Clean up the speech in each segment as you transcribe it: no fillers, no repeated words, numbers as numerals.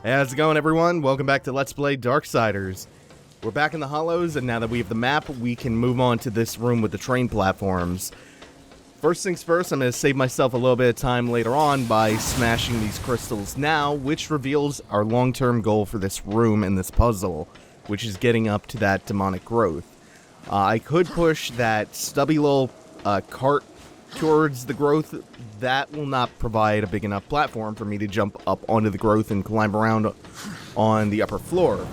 Hey, how's it going, everyone? Welcome back to Let's Play Darksiders. We're back in the Hollows, and now that we have the map, we can move on to this room with the train platforms. First things first, I'm going to save myself a little bit of time later on by smashing these crystals now, which reveals our long-term goal for this room and this puzzle, which is getting up to that demonic growth. I could push that stubby little cart towards the growth. That will not provide a big enough platform for me to jump up onto the growth and climb around on the upper floor.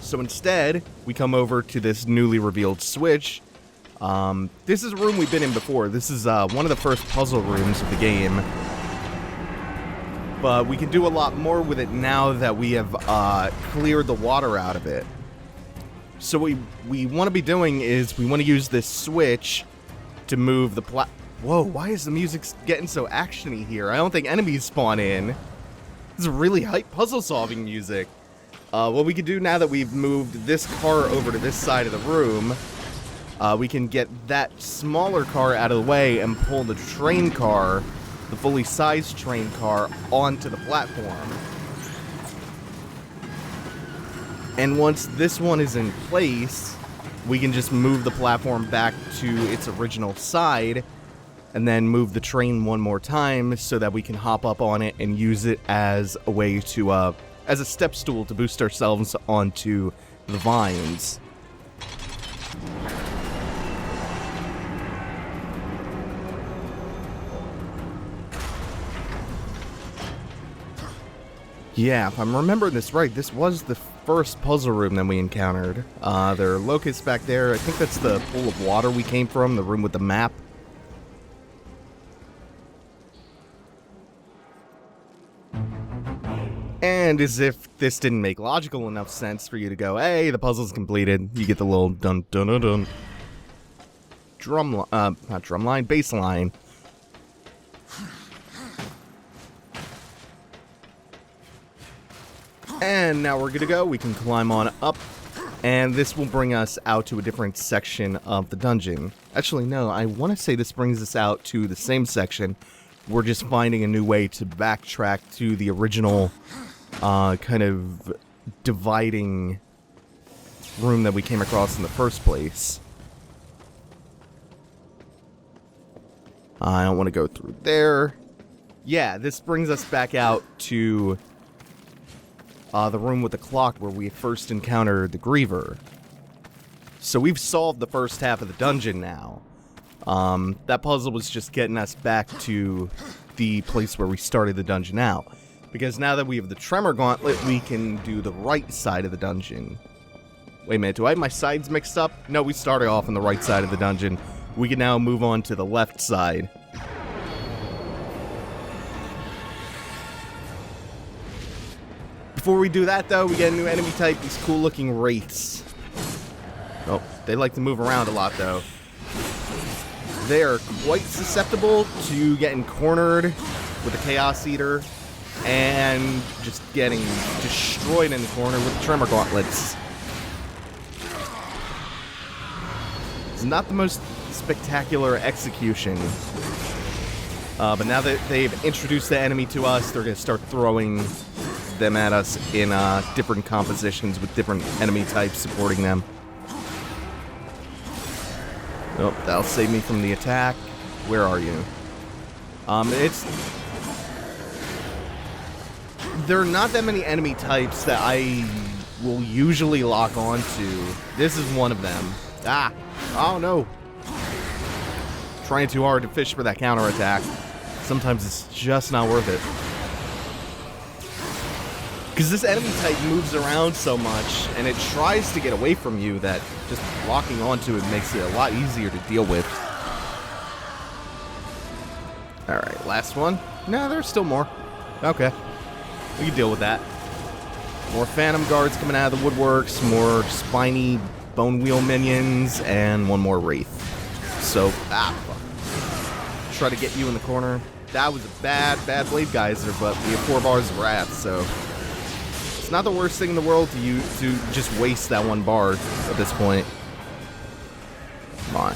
So instead, we come over to this newly revealed switch. This is a room we've been in before. This is one of the first puzzle rooms of the game. But we can do a lot more with it now that we have cleared the water out of it. So what we want to be doing is we want to use this switch to move the Whoa, why is the music getting so action-y here? I don't think enemies spawn in. This is really hype puzzle-solving music. What we can do now that we've moved this car over to this side of the room, we can get that smaller car out of the way and pull the train car, the fully sized train car, onto the platform. And once this one is in place, we can just move the platform back to its original side and then move the train one more time so that we can hop up on it and use it as a way to, as a step stool to boost ourselves onto the vines. Yeah, if I'm remembering this right, this was the first puzzle room that we encountered. There are locusts back there. I think that's the pool of water we came from, the room with the map. And as if this didn't make logical enough sense for you to go, hey, the puzzle's completed, you get the little dun-dun-dun-dun not drumline, bass line. And now we're good to go. We can climb on up, and this will bring us out to a different section of the dungeon. Actually, no, I want to say this brings us out to the same section. We're just finding a new way to backtrack to the original kind of dividing room that we came across in the first place. I don't want to go through there. Yeah, this brings us back out to the room with the clock where we first encountered the Griever. So we've solved the first half of the dungeon now. That puzzle was just getting us back to the place where we started the dungeon out. Because now that we have the Tremor Gauntlet, we can do the right side of the dungeon. Wait a minute, do I have my sides mixed up? No, we started off on the right side of the dungeon. We can now move on to the left side. Before we do that, though, we get a new enemy type, these cool-looking wraiths. Oh, they like to move around a lot, though. They are quite susceptible to getting cornered with a Chaos Eater and just getting destroyed in the corner with the Tremor Gauntlets. It's not the most spectacular execution. But now that they've introduced the enemy to us, they're going to start throwing them at us in different compositions with different enemy types supporting them. Nope, that'll save me from the attack. Where are you? There are not that many enemy types that I will usually lock onto. This is one of them. Ah! Oh no! Trying too hard to fish for that counterattack. Sometimes it's just not worth it. Because this enemy type moves around so much, and it tries to get away from you, that just locking onto it makes it a lot easier to deal with. Alright, last one. Nah, there's still more. Okay. We can deal with that. More Phantom Guards coming out of the woodworks, more spiny Bone Wheel minions, and one more Wraith. So, fuck. Try to get you in the corner. That was a bad Blade Geyser, but we have 4 bars of Wrath, so it's not the worst thing in the world to just waste that 1 bar at this point. Come on.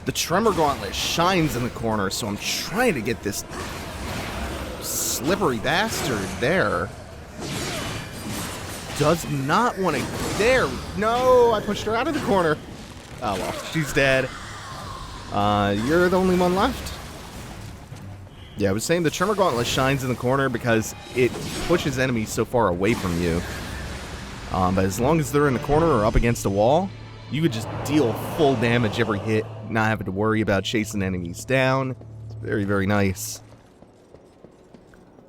The Tremor Gauntlet shines in the corner, so I'm trying to get this slippery bastard there. Does not want to... There! No! I pushed her out of the corner. Oh, well. She's dead. You're the only one left. Yeah, I was saying the Tremor Gauntlet shines in the corner because it pushes enemies so far away from you. But as long as they're in the corner or up against a wall, you could just deal full damage every hit, not having to worry about chasing enemies down. It's very, very nice.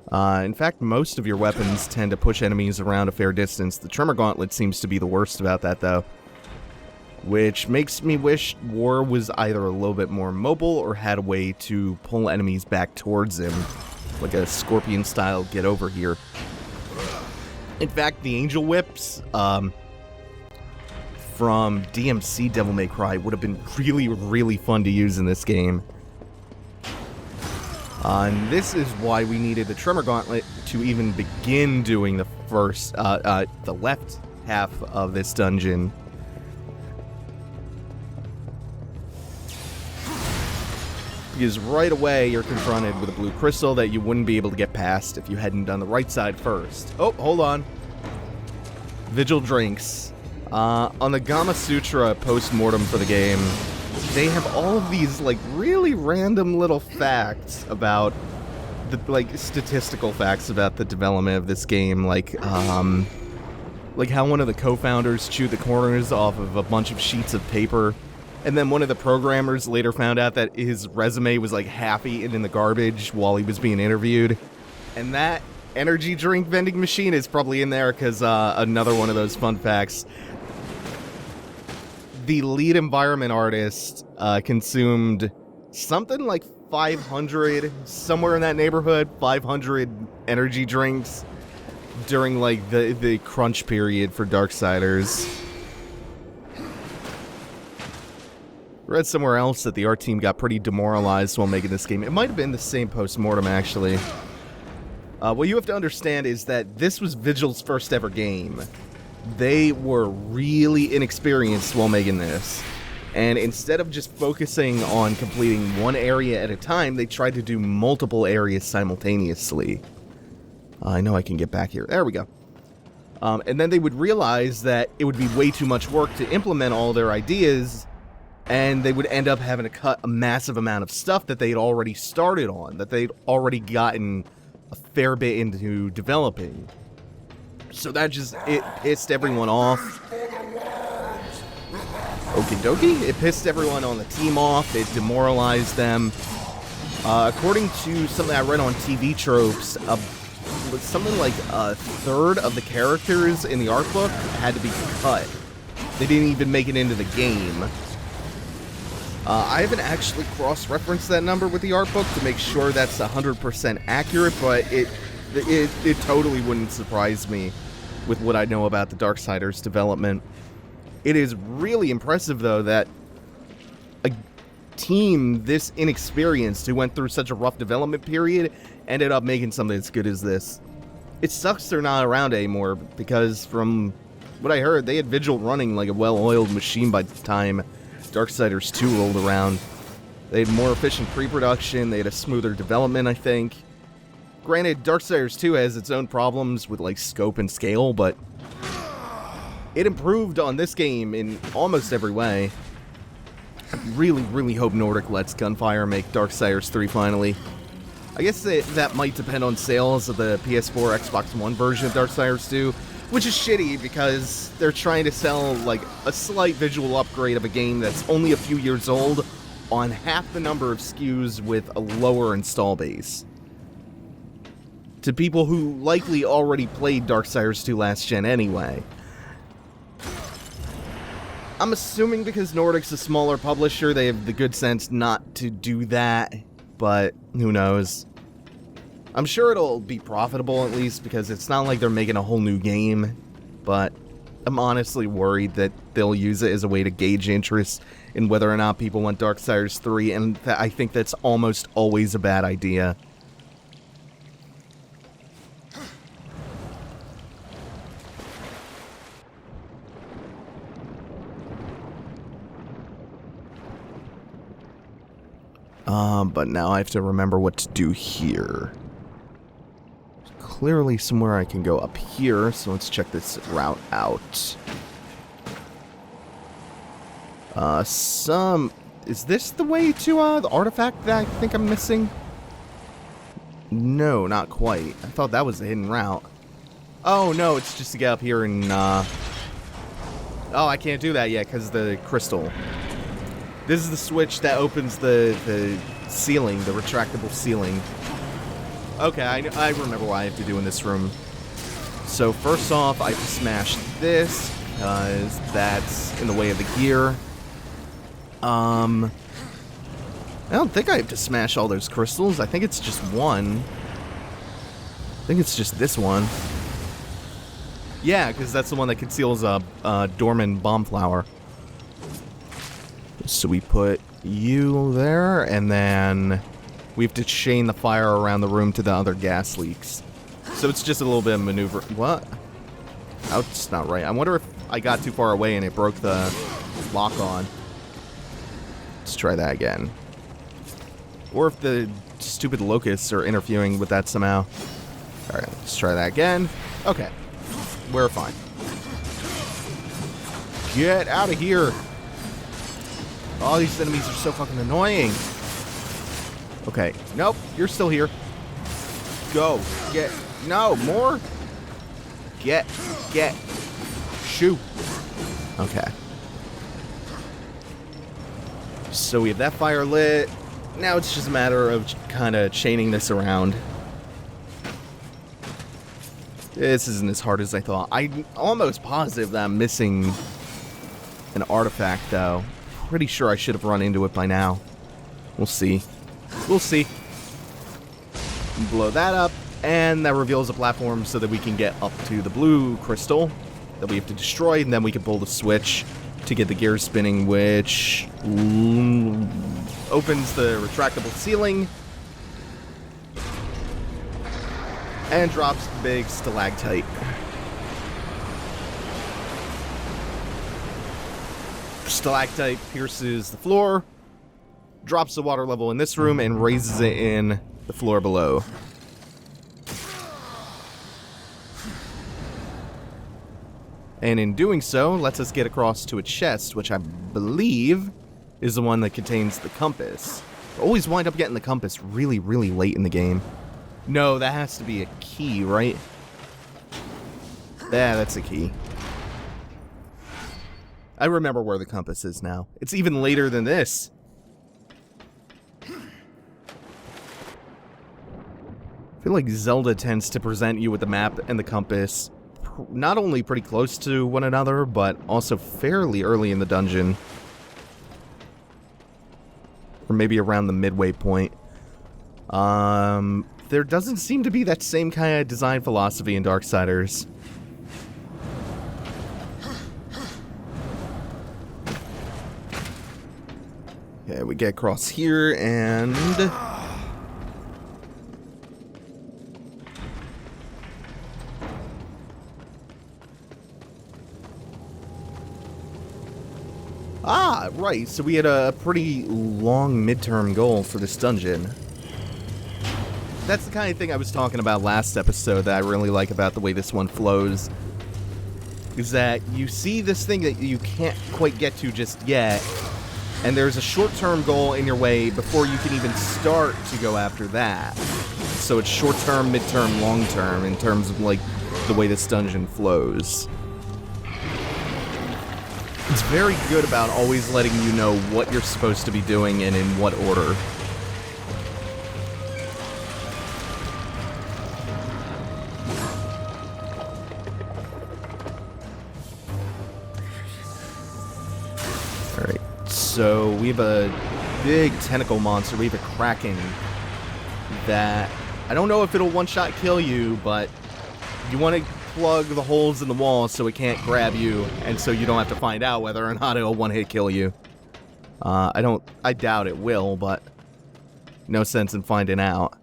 In fact, most of your weapons tend to push enemies around a fair distance. The Tremor Gauntlet seems to be the worst about that, though. Which makes me wish War was either a little bit more mobile or had a way to pull enemies back towards him. Like a Scorpion-style get over here. In fact, the Angel Whips from DMC Devil May Cry would have been really, really fun to use in this game. And this is why we needed the Tremor Gauntlet to even begin doing the first, the left half of this dungeon. Because right away you're confronted with a blue crystal that you wouldn't be able to get past if you hadn't done the right side first. Oh, hold on. Vigil drinks. On the Gama Sutra post-mortem for the game, they have all of these, like, really random little facts about the, like, statistical facts about the development of this game, like how one of the co-founders chewed the corners off of a bunch of sheets of paper, and then one of the programmers later found out that his resume was, like, half eaten in the garbage while he was being interviewed, and that energy drink vending machine is probably in there because another one of those fun facts. The lead environment artist consumed something like 500, somewhere in that neighborhood, 500 energy drinks during, like, the crunch period for Darksiders. Read somewhere else that the art team got pretty demoralized while making this game. It might have been the same post-mortem, actually. What you have to understand is that this was Vigil's first ever game. They were really inexperienced while making this. And instead of just focusing on completing one area at a time, they tried to do multiple areas simultaneously. I know I can get back here. There we go. And then they would realize that it would be way too much work to implement all their ideas, and they would end up having to cut a massive amount of stuff that they'd already started on, that they'd already gotten a fair bit into developing. So that just, it pissed everyone off. Okie dokie. It pissed everyone on the team off. It demoralized them. According to something I read on TV Tropes, something like a third of the characters in the art book had to be cut. They didn't even make it into the game. I haven't actually cross-referenced that number with the art book to make sure that's 100% accurate, but it totally wouldn't surprise me with what I know about the Darksiders development. It is really impressive, though, that a team this inexperienced who went through such a rough development period ended up making something as good as this. It sucks they're not around anymore, because from what I heard, they had Vigil running like a well-oiled machine by the time Darksiders 2 rolled around. They had more efficient pre-production, they had a smoother development, I think. Granted, Darksiders 2 has its own problems with, like, scope and scale, but it improved on this game in almost every way. I really, really hope Nordic lets Gunfire make Darksiders 3 finally. I guess that might depend on sales of the PS4, Xbox One version of Darksiders 2, which is shitty because they're trying to sell, like, a slight visual upgrade of a game that's only a few years old on half the number of SKUs with a lower install base. To people who likely already played Darksiders 2 last gen anyway. I'm assuming because Nordic's a smaller publisher, they have the good sense not to do that, but who knows. I'm sure it'll be profitable at least, because it's not like they're making a whole new game, but I'm honestly worried that they'll use it as a way to gauge interest in whether or not people want Darksiders 3, and I think that's almost always a bad idea. But now I have to remember what to do here. clearly somewhere I can go up here, so let's check this route out. Is this the way to, the artifact that I think I'm missing? No, not quite. I thought that was the hidden route. Oh, no, it's just to get up here and, Oh, I can't do that yet because the crystal. This is the switch that opens the ceiling, the retractable ceiling. Okay, I remember what I have to do in this room. So, first off, I have to smash this, because that's in the way of the gear. I don't think I have to smash all those crystals. I think it's just one. I think it's just this one. Yeah, because that's the one that conceals a dormant bomb flower. So we put you there, and then we have to chain the fire around the room to the other gas leaks. So it's just a little bit of maneuver. What? Oh, it's not right. I wonder if I got too far away and it broke the lock on. Let's try that again. Or if the stupid locusts are interfering with that somehow. Alright, let's try that again. Okay. We're fine. Get out of here. All these enemies are so fucking annoying. Okay. Nope. You're still here. Go. Get. No. More. Get. Shoot. Okay. So we have that fire lit. Now it's just a matter of kind of chaining this around. This isn't as hard as I thought. I'm almost positive that I'm missing an artifact, though. Pretty sure I should have run into it by now. We'll see. We'll see. Blow that up, and that reveals a platform so that we can get up to the blue crystal that we have to destroy, and then we can pull the switch to get the gears spinning, which opens the retractable ceiling and drops the big stalactite. Stalactite pierces the floor, drops the water level in this room, and raises it in the floor below. And in doing so, lets us get across to a chest, which I believe is the one that contains the compass. I always wind up getting the compass really, really late in the game. No, that has to be a key, right? Yeah, that's a key. I remember where the compass is now. It's even later than this. I feel like Zelda tends to present you with the map and the compass not only pretty close to one another, but also fairly early in the dungeon. Or maybe around the midway point. There doesn't seem to be that same kind of design philosophy in Darksiders. Okay, we get across here, and ah, right, so we had a pretty long midterm goal for this dungeon. That's the kind of thing I was talking about last episode that I really like about the way this one flows. Is that you see this thing that you can't quite get to just yet, and there's a short-term goal in your way before you can even start to go after that. So it's short-term, mid-term, long-term in terms of, like, the way this dungeon flows. It's very good about always letting you know what you're supposed to be doing and in what order. Alright, so we have a big tentacle monster. We have a kraken that I don't know if it'll one-shot kill you, but you want to plug the holes in the wall so it can't grab you, and so you don't have to find out whether or not it'll one-hit kill you. I doubt it will, but no sense in finding out.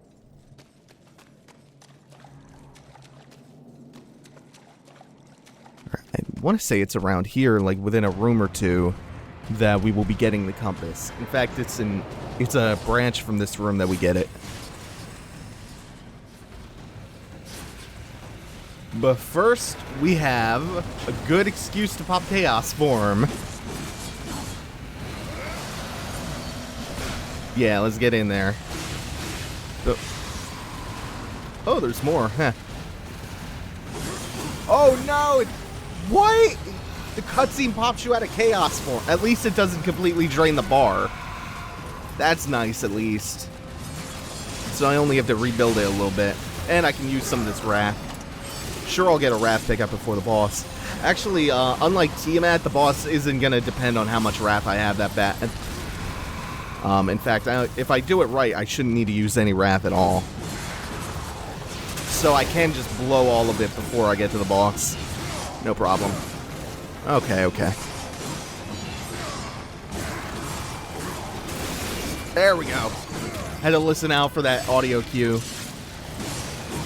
I want to say it's around here, like within a room or two, that we will be getting the compass. In fact, it's a branch from this room that we get it. But first, we have a good excuse to pop Chaos Form. Yeah, let's get in there. Oh, there's more, huh? Oh no! What? The cutscene pops you out of Chaos Form. At least it doesn't completely drain the bar. That's nice, at least. So I only have to rebuild it a little bit. And I can use some of this Wrath. Sure, I'll get a Wrath pickup before the boss. Actually, unlike Tiamat, the boss isn't going to depend on how much Wrath I have that bad. In fact, if I do it right, I shouldn't need to use any Wrath at all. So I can just blow all of it before I get to the boss. No problem. Okay. There we go. Had to listen out for that audio cue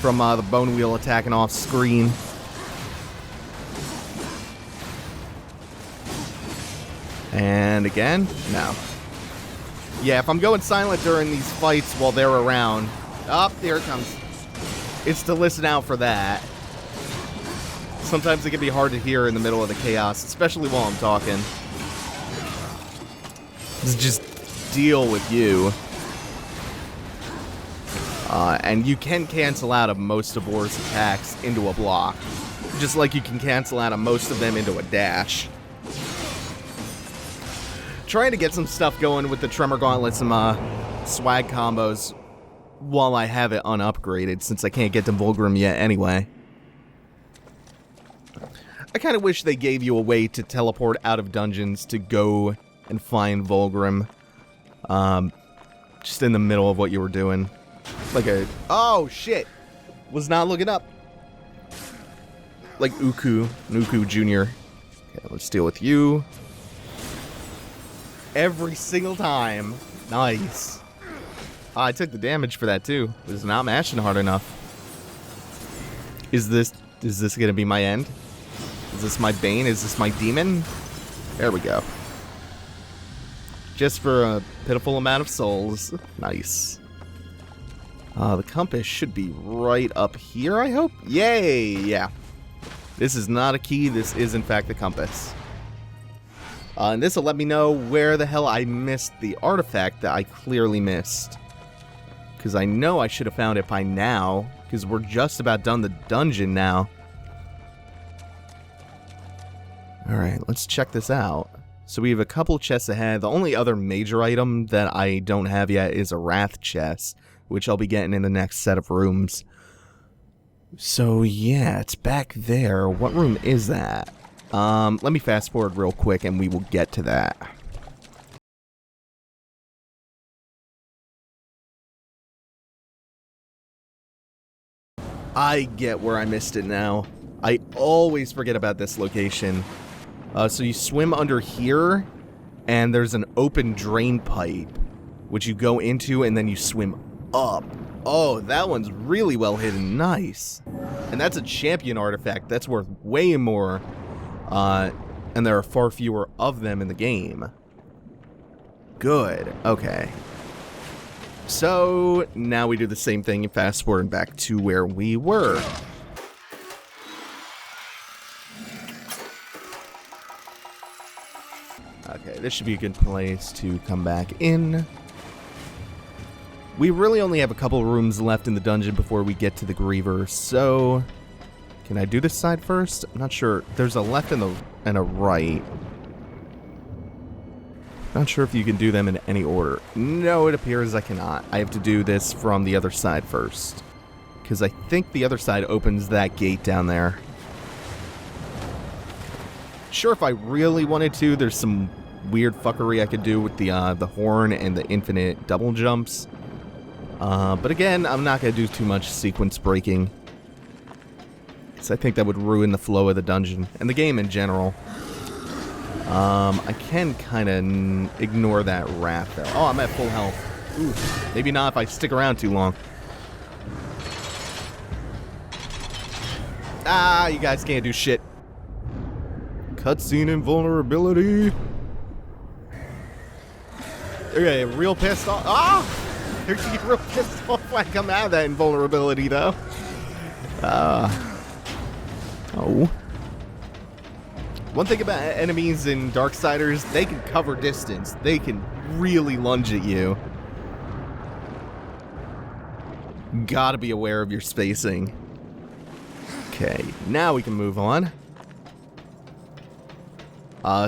from the bone wheel attacking off screen. And again, no. Yeah, if I'm going silent during these fights while they're around, there it comes. It's to listen out for that. Sometimes it can be hard to hear in the middle of the chaos, especially while I'm talking. Just deal with you. And you can cancel out of most of War's attacks into a block. Just like you can cancel out of most of them into a dash. Trying to get some stuff going with the Tremor Gauntlet, some swag combos while I have it unupgraded, since I can't get to Vulgrim yet anyway. I kind of wish they gave you a way to teleport out of dungeons to go and find Vulgrim. Just in the middle of what you were doing. Like a... Oh, shit! Was not looking up. Like Uku Jr. Okay, let's deal with you. Every single time. Nice. I took the damage for that, too. It was not mashing hard enough. Is this gonna be my end? Is this my bane? Is this my demon? There we go. Just for a pitiful amount of souls. Nice. The compass should be right up here, I hope? Yay! Yeah. This is not a key. This is, in fact, the compass. And this will let me know where the hell I missed the artifact that I clearly missed. Because I know I should have found it by now. Because we're just about done the dungeon now. Alright, let's check this out. So we have a couple chests ahead. The only other major item that I don't have yet is a Wrath chest, which I'll be getting in the next set of rooms. So yeah, it's back there. What room is that? Let me fast forward real quick and we will get to that. I get where I missed it now. I always forget about this location. So you swim under here, and there's an open drain pipe, which you go into, and then you swim up. Oh, that one's really well hidden. Nice. And that's a champion artifact. That's worth way more. And there are far fewer of them in the game. Good. Okay. So, now we do the same thing and fast forward back to where we were. Okay, this should be a good place to come back in. We really only have a couple rooms left in the dungeon before we get to the Griever, so... Can I do this side first? I'm not sure. There's a left and a right. Not sure if you can do them in any order. No, it appears I cannot. I have to do this from the other side first. Because I think the other side opens that gate down there. Sure, if I really wanted to, there's some weird fuckery I could do with the horn and the infinite double jumps. But again, I'm not going to do too much sequence breaking. Because I think that would ruin the flow of the dungeon. And the game in general. I can kind of ignore that wrath there. Oh, I'm at full health. Ooh, maybe not if I stick around too long. Ah, you guys can't do shit. Cutscene invulnerability. Okay, real pissed off. Ah! They're gonna get real pissed off when I come out of that invulnerability, though. Oh. One thing about enemies in Darksiders, they can cover distance. They can really lunge at you. Gotta be aware of your spacing. Okay, now we can move on.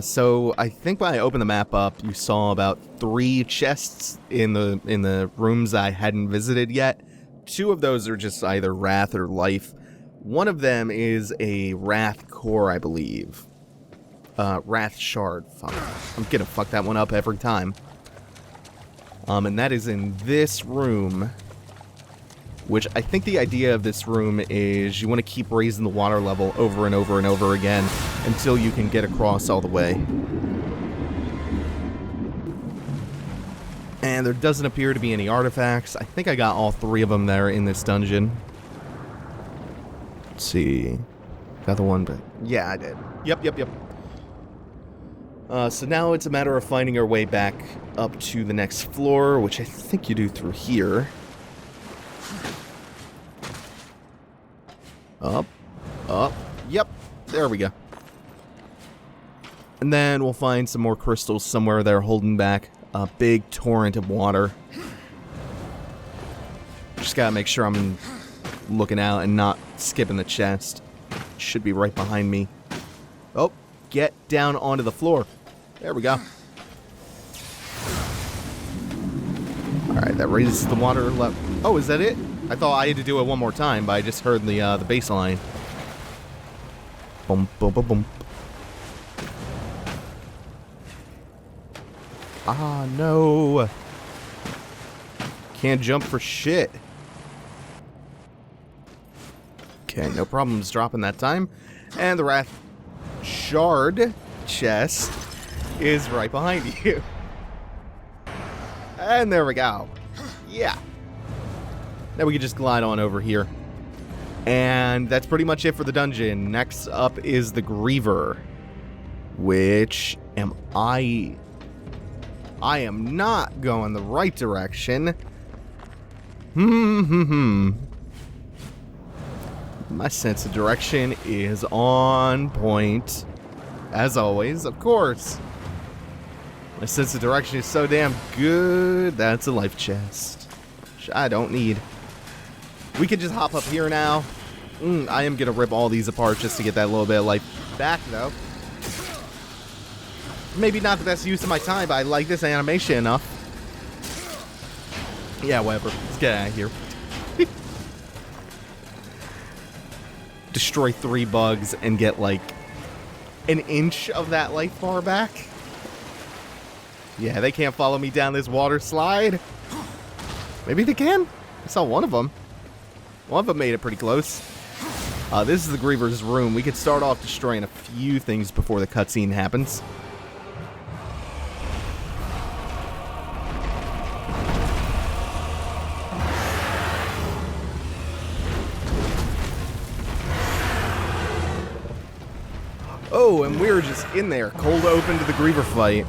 So I think when I opened the map up, you saw about 3 chests in the rooms I hadn't visited yet. 2 of those are just either wrath or life. One of them is a wrathcore, I believe. Wrath shard. Fuck. I'm gonna fuck that one up every time. And that is in this room. Which I think the idea of this room is you want to keep raising the water level over and over and over again until you can get across all the way. And there doesn't appear to be any artifacts. I think I got all 3 of them there in this dungeon. Let's see. Got the one, but yeah, I did. Yep. So now it's a matter of finding our way back up to the next floor, which I think you do through here. Up. Yep. There we go. And then we'll find some more crystals somewhere there holding back a big torrent of water. Just gotta make sure I'm looking out and not skipping the chest. Should be right behind me. Oh, get down onto the floor. There we go. Alright, that raises the water level. Oh, is that it? I thought I had to do it one more time, but I just heard the bass line. Boom, boom, boom, boom. Ah, no. Can't jump for shit. Okay, no problems dropping that time. And the Wrath Shard chest is right behind you. And there we go. Yeah. Now we can just glide on over here. And that's pretty much it for the dungeon. Next up is the Griever. Which am I am not going the right direction. My sense of direction is on point. As always, of course. My sense of direction is so damn good. That's a life chest, which I don't need. We can just hop up here now. I am gonna rip all these apart just to get that little bit of life back, though. Maybe not the best use of my time, but I like this animation enough. Yeah, whatever. Let's get out of here. Destroy 3 bugs and get, like, an inch of that life bar back. Yeah, they can't follow me down this water slide. Maybe they can? I saw one of them. One of them made it pretty close. This is the Griever's room. We could start off destroying a few things before the cutscene happens. Oh, and we were just in there, cold open to the Griever fight.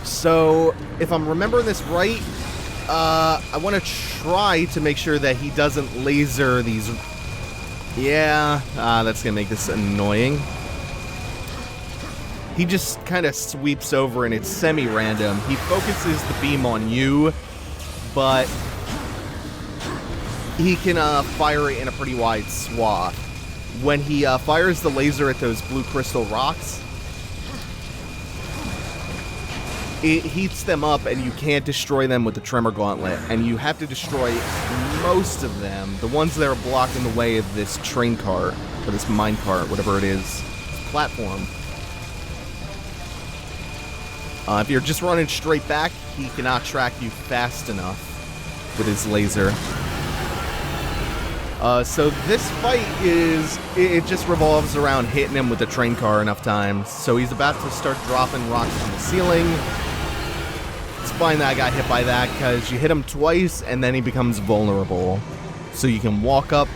So, if I'm remembering this right, I want to try to make sure that he doesn't laser these. Yeah, that's going to make this annoying. He just kind of sweeps over and it's semi-random. He focuses the beam on you, but he can fire it in a pretty wide swath. When he fires the laser at those blue crystal rocks, it heats them up and you can't destroy them with the Tremor Gauntlet. And you have to destroy most of them, the ones that are blocking the way of this train cart, or this mine cart, whatever it is, platform. If you're just running straight back, he cannot track you fast enough with his laser. So this fight it just revolves around hitting him with the train car enough times. So he's about to start dropping rocks from the ceiling. It's fine that I got hit by that, because you hit him twice and then he becomes vulnerable. So you can walk up,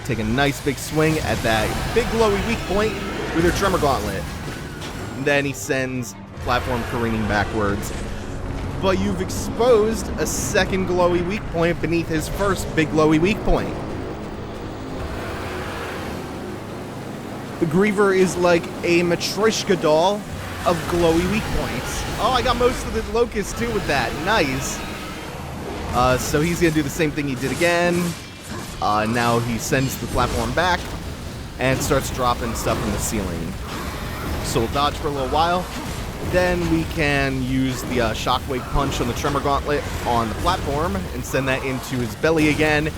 take a nice big swing at that big glowy weak point with your Tremor Gauntlet. And then he sends platform careening backwards. But you've exposed a second glowy weak point beneath his first big glowy weak point. The Griever is like a Matryoshka doll of glowy weak points. Oh, I got most of the locusts too with that. Nice. So he's going to do the same thing he did again. Now he sends the platform back and starts dropping stuff from the ceiling. So we'll dodge for a little while. Then we can use the shockwave punch on the tremor gauntlet on the platform and send that into his belly again.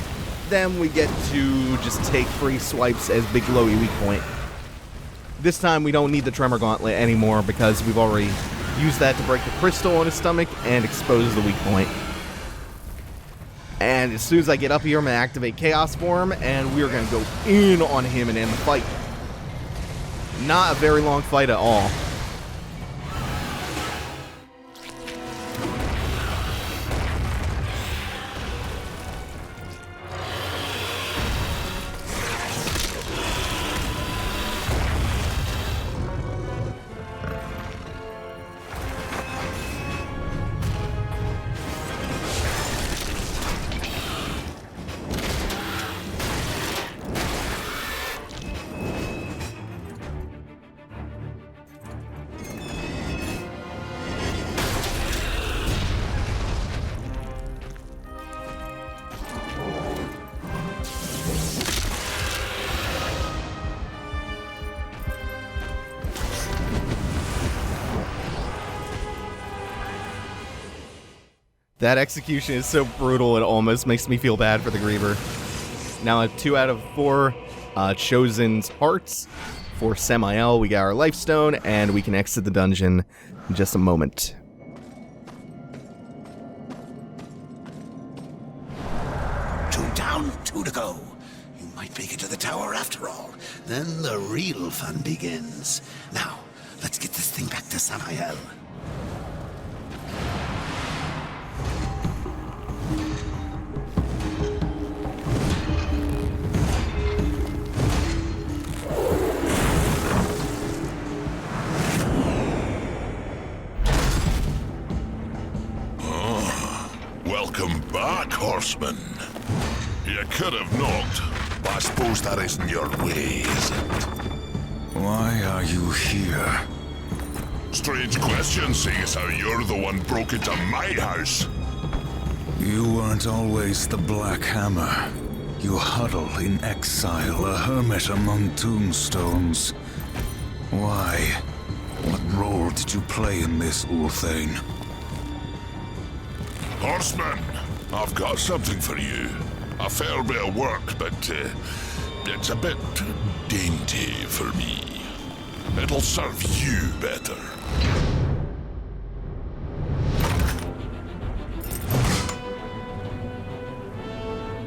Then we get to just take free swipes as big glowy weak point. This time we don't need the tremor gauntlet anymore because we've already used that to break the crystal on his stomach and expose the weak point. And as soon as I get up here, I'm going to activate Chaos Form, and we're going to go in on him and end the fight. Not a very long fight at all. That execution is so brutal, it almost makes me feel bad for the Griever. Now at 2 out of 4 Chosen's hearts. For Samael, we got our life stone, and we can exit the dungeon in just a moment. Two down, 2 to go. You might make it to the tower after all. Then the real fun begins. Now, let's get this thing back to Samael. Welcome back, horsemen. You could have knocked, but I suppose that isn't your way, is it? Why are you here? Strange question, seeing as how you're the one broke into my house. You weren't always the Black Hammer. You huddle in exile, a hermit among tombstones. Why? What role did you play in this, Ulthane? Horseman, I've got something for you. A fair bit of work, but it's a bit dainty for me. It'll serve you better.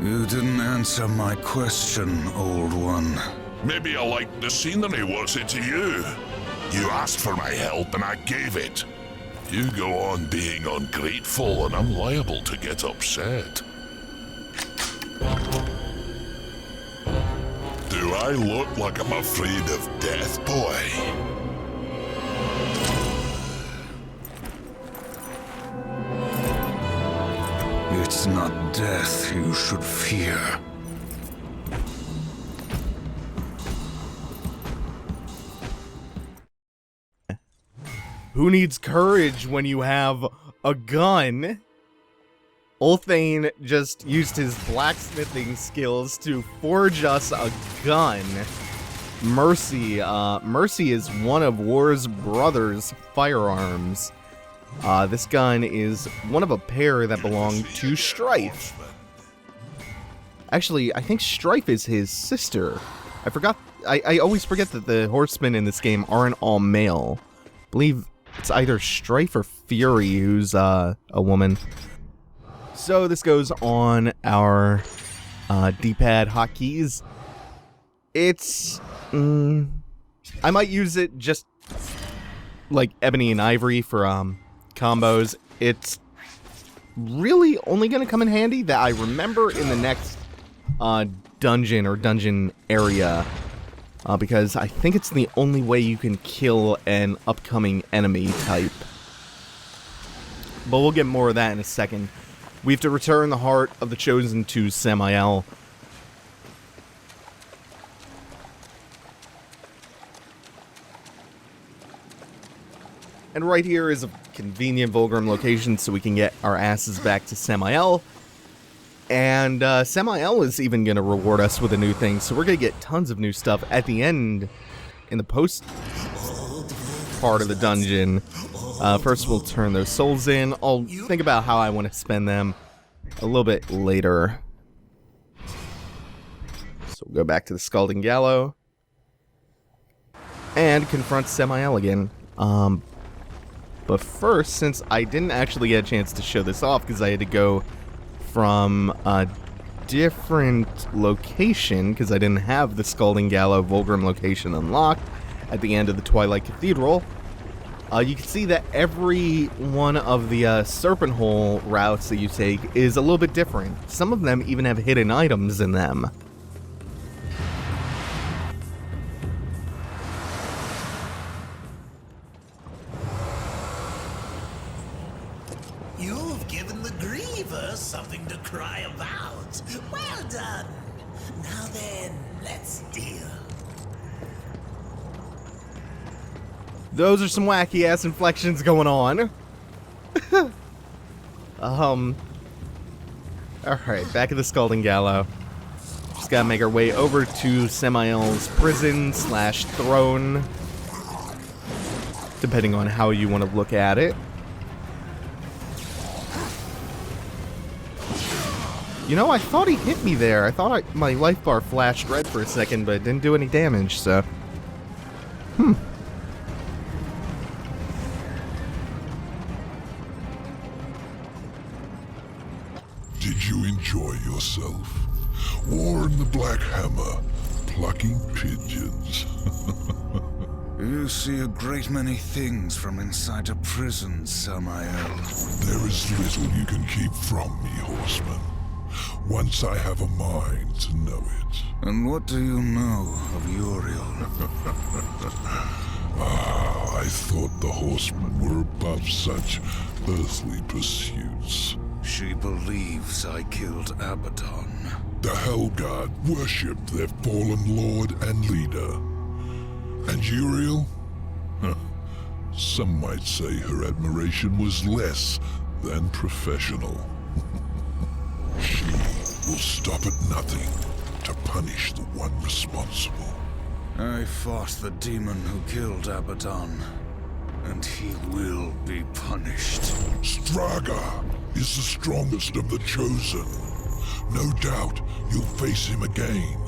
You didn't answer my question, old one. Maybe I like the scenery, what's it to you? You asked for my help and I gave it. You go on being ungrateful and I'm liable to get upset. Do I look like I'm afraid of death, boy? It's not death you should fear. Who needs courage when you have a gun? Ulthane just used his blacksmithing skills to forge us a gun. Mercy. Mercy is one of War's brother's firearms. This gun is one of a pair that belong to Strife. Actually, I think Strife is his sister. I forgot. I always forget that the horsemen in this game aren't all male. I believe it's either Strife or Fury who's a woman. So this goes on our D-pad hotkeys. It's... I might use it just like Ebony and Ivory for combos. It's really only going to come in handy that I remember in the next dungeon or dungeon area. Because I think it's the only way you can kill an upcoming enemy type. But we'll get more of that in a second. We have to return the heart of the Chosen to Samael. And right here is a convenient Vulgrim location so we can get our asses back to Samael. And Samael is even going to reward us with a new thing, so we're going to get tons of new stuff at the end in the post part of the dungeon. First we'll turn those souls in. I'll think about how I want to spend them a little bit later. So we'll go back to the Scalding Gallow and confront Samael again. But first, since I didn't actually get a chance to show this off because I had to go from a different location because I didn't have the Scalding Gallow Vulgrim location unlocked at the end of the Twilight Cathedral, you can see that every one of the Serpent Hole routes that you take is a little bit different. Some of them even have hidden items in them. You've given the Griever something to cry about. Well done. Now then, let's deal. Those are some wacky ass inflections going on. Alright, back at the Scalding Gallow. Just gotta make our way over to Samael's prison / throne. Depending on how you want to look at it. You know, I thought he hit me there. I thought my life bar flashed red for a second, but it didn't do any damage, so... Did you enjoy yourself? War in the Black Hammer, plucking pigeons. You see a great many things from inside a prison, Samael. There is little you can keep from me, horseman. Once I have a mind to know it. And what do you know of Uriel? I thought the horsemen were above such earthly pursuits. She believes I killed Abaddon. The Hellguard worshipped their fallen lord and leader. And Uriel? Some might say her admiration was less than professional. She will stop at nothing to punish the one responsible. I fought the demon who killed Abaddon, and he will be punished. Straga is the strongest of the Chosen. No doubt you'll face him again.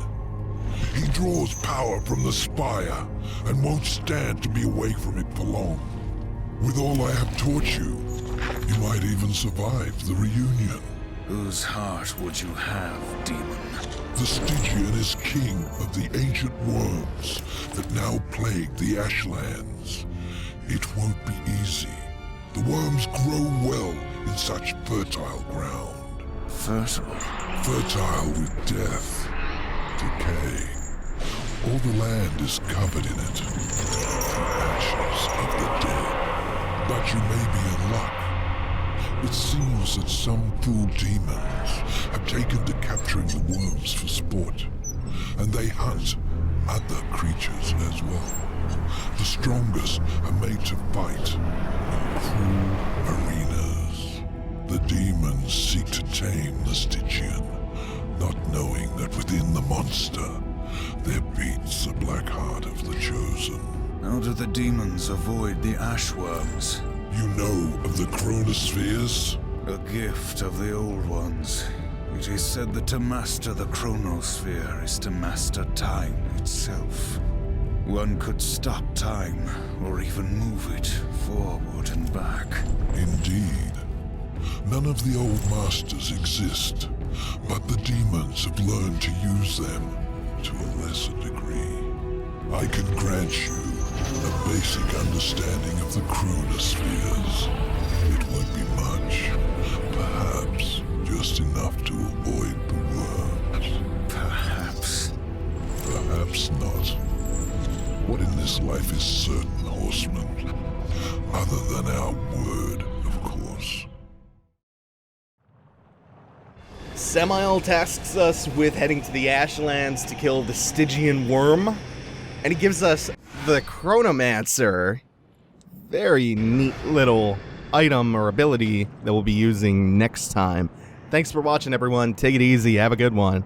He draws power from the Spire and won't stand to be away from it for long. With all I have taught you, you might even survive the reunion. Whose heart would you have, demon? The Stygian is king of the ancient worms that now plague the Ashlands. It won't be easy. The worms grow well in such fertile ground. Fertile? Fertile with death, decay. All the land is covered in it. The ashes of the dead. But you may be in luck. It seems that some fool demons have taken to capturing the worms for sport, and they hunt other creatures as well. The strongest are made to fight in cruel arenas. The demons seek to tame the Stygian, not knowing that within the monster there beats the black heart of the Chosen. How do the demons avoid the ashworms? You know of the chronospheres? A gift of the old ones. It is said that to master the chronosphere is to master time itself. One could stop time, or even move it forward and back. Indeed. None of the old masters exist, but the demons have learned to use them to a lesser degree. I can grant you a basic understanding of the chronospheres. It won't be much, perhaps just enough to avoid the worms. Perhaps. Perhaps not. What in this life is certain, horseman? Other than our word, of course. Samael tasks us with heading to the Ashlands to kill the Stygian worm, and he gives us the Chronomancer. very neat little item or ability that we'll be using next time. Thanks for watching, everyone. Take it easy. Have a good one.